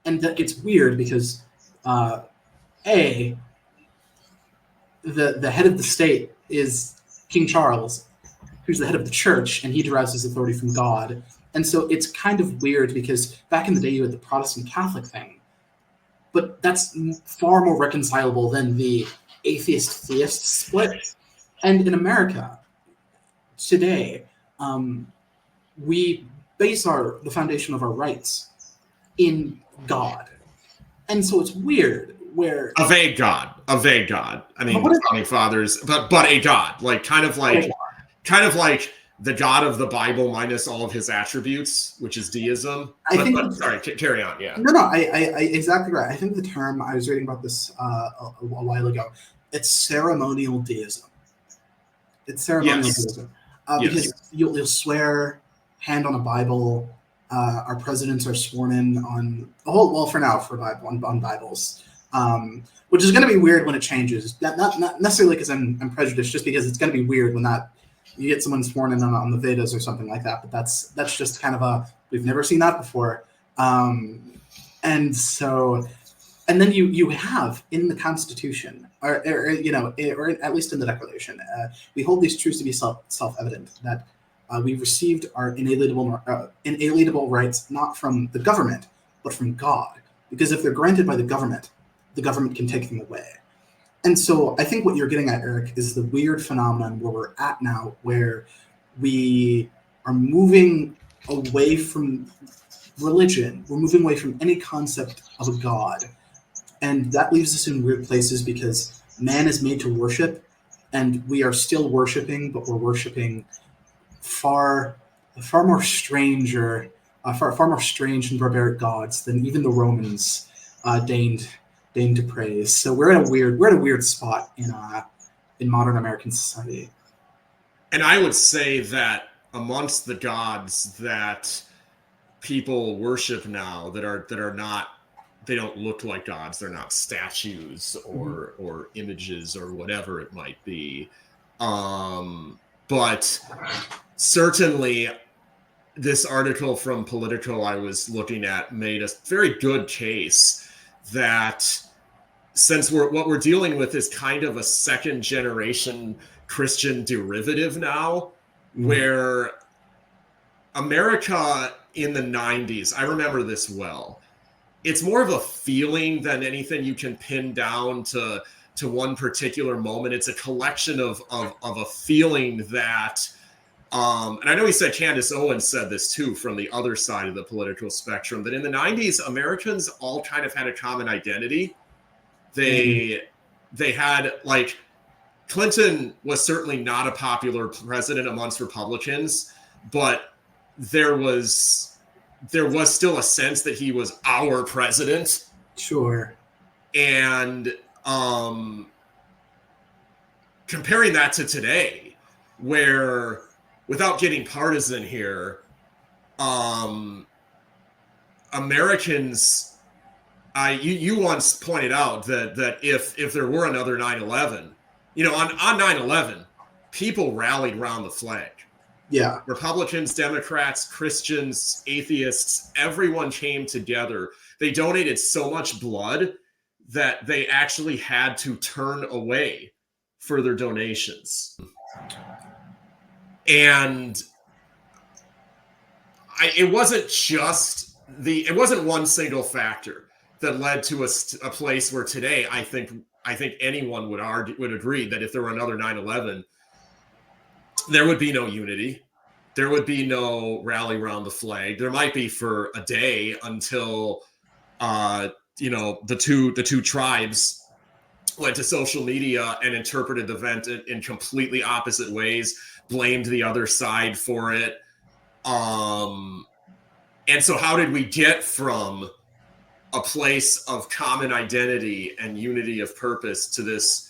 and that gets weird because the head of the state is King Charles, who's the head of the church, and he derives his authority from God. And so it's kind of weird because back in the day you had the Protestant Catholic thing, but that's far more reconcilable than the atheist-theist split. And in America today, we base the foundation of our rights in God. And so it's weird where a vague God. I mean, founding fathers, but a God, like kind of like the God of the Bible minus all of his attributes, which is deism. Sorry, carry on. Yeah. No, I exactly right. I think the term, I was reading about this a while ago, it's ceremonial deism. It's ceremonial deism. Because you'll swear, hand on a Bible. Our presidents are sworn in on for now on Bibles, which is going to be weird when it changes. Not necessarily because I'm prejudiced, just because it's going to be weird when you get someone sworn in on the Vedas or something like that. But that's just kind of we've never seen that before, and then you have in the Constitution, or at least in the Declaration, we hold these truths to be self-evident that. We've received our inalienable rights not from the government, but from God. Because if they're granted by the government can take them away. And so I think what you're getting at, Eric, is the weird phenomenon where we're at now, where we are moving away from religion. We're moving away from any concept of a God. And that leaves us in weird places because man is made to worship, and we are still worshiping, but we're worshiping far more strange and barbaric gods than even the Romans deigned to praise. So we're at a weird spot in modern American society. And I would say that amongst the gods that people worship now that are not, they don't look like gods, they're not statues or images or whatever it might be. But certainly, this article from Politico I was looking at made a very good case that since what we're dealing with is kind of a second generation Christian derivative now, where America in the 90s, I remember this well, it's more of a feeling than anything you can pin down to one particular moment. It's a collection of a feeling that, and I know he said Candace Owens said this too from the other side of the political spectrum, that in the 90s, Americans all kind of had a common identity. They had, like, Clinton was certainly not a popular president amongst Republicans, but there was still a sense that he was our president. Sure. And comparing that to today, where, without getting partisan here, Americans, you once pointed out that if there were another 9/11, on 9/11, people rallied around the flag. Yeah. Republicans, Democrats, Christians, atheists, everyone came together. They donated so much blood that they actually had to turn away further donations. And it wasn't one single factor that led to a place where today I think anyone would agree that if there were another 9/11, there would be no unity. There would be no rally around the flag. There might be for a day until the two tribes went to social media and interpreted the event in completely opposite ways, blamed the other side for it. And so how did we get from a place of common identity and unity of purpose to this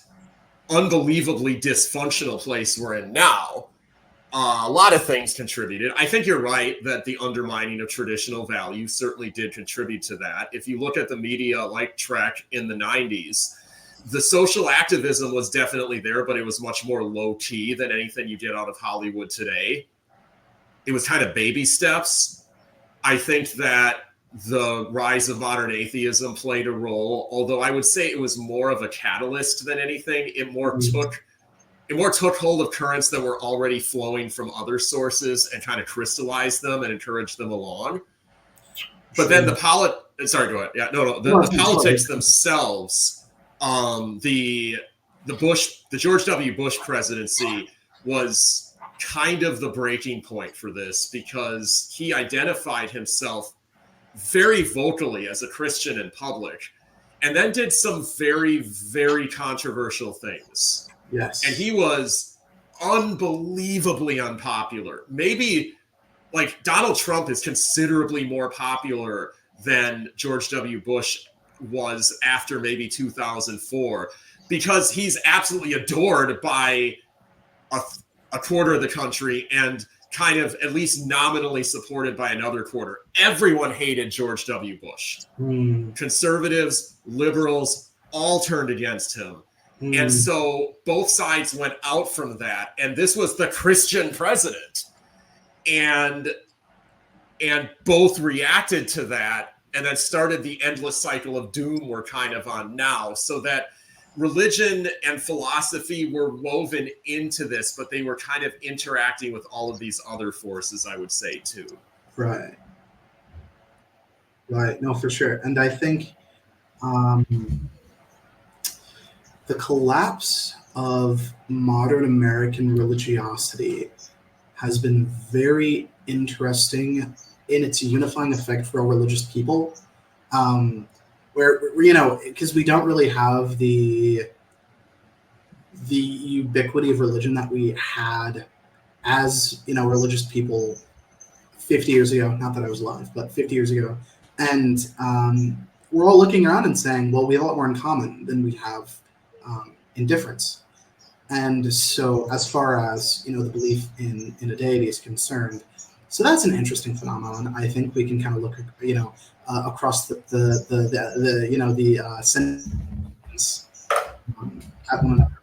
unbelievably dysfunctional place we're in now? A lot of things contributed. I think you're right that the undermining of traditional values certainly did contribute to that. If you look at the media like Trek in the 90s, the social activism was definitely there, but it was much more low-key than anything you get out of Hollywood today. It was kind of baby steps. I think that the rise of modern atheism played a role, although I would say it was more of a catalyst than anything. It more took hold of currents that were already flowing from other sources and kind of crystallized them and encouraged them along. But then the politics themselves, the George W. Bush presidency was kind of the breaking point for this, because he identified himself very vocally as a Christian in public, and then did some very, very controversial things. Yes. And he was unbelievably unpopular. Maybe like Donald Trump is considerably more popular than George W. Bush was after maybe 2004, because he's absolutely adored by a quarter of the country and kind of at least nominally supported by another quarter. Everyone hated George W. Bush. Conservatives, liberals, all turned against him. And so both sides went out from that. And this was the Christian president. And both reacted to that, and then started the endless cycle of doom we're kind of on now. So that religion and philosophy were woven into this, but they were kind of interacting with all of these other forces, I would say, too. Right. No, for sure. And I think the collapse of modern American religiosity has been very interesting in its unifying effect for all religious people. Where, because we don't really have the ubiquity of religion that we had as, religious people 50 years ago. Not that I was alive, but 50 years ago. And we're all looking around and saying, well, we have a lot more in common than we have in difference. And so as far as, the belief in a deity is concerned, so that's an interesting phenomenon. I think we can kind of look, across the sentence at one another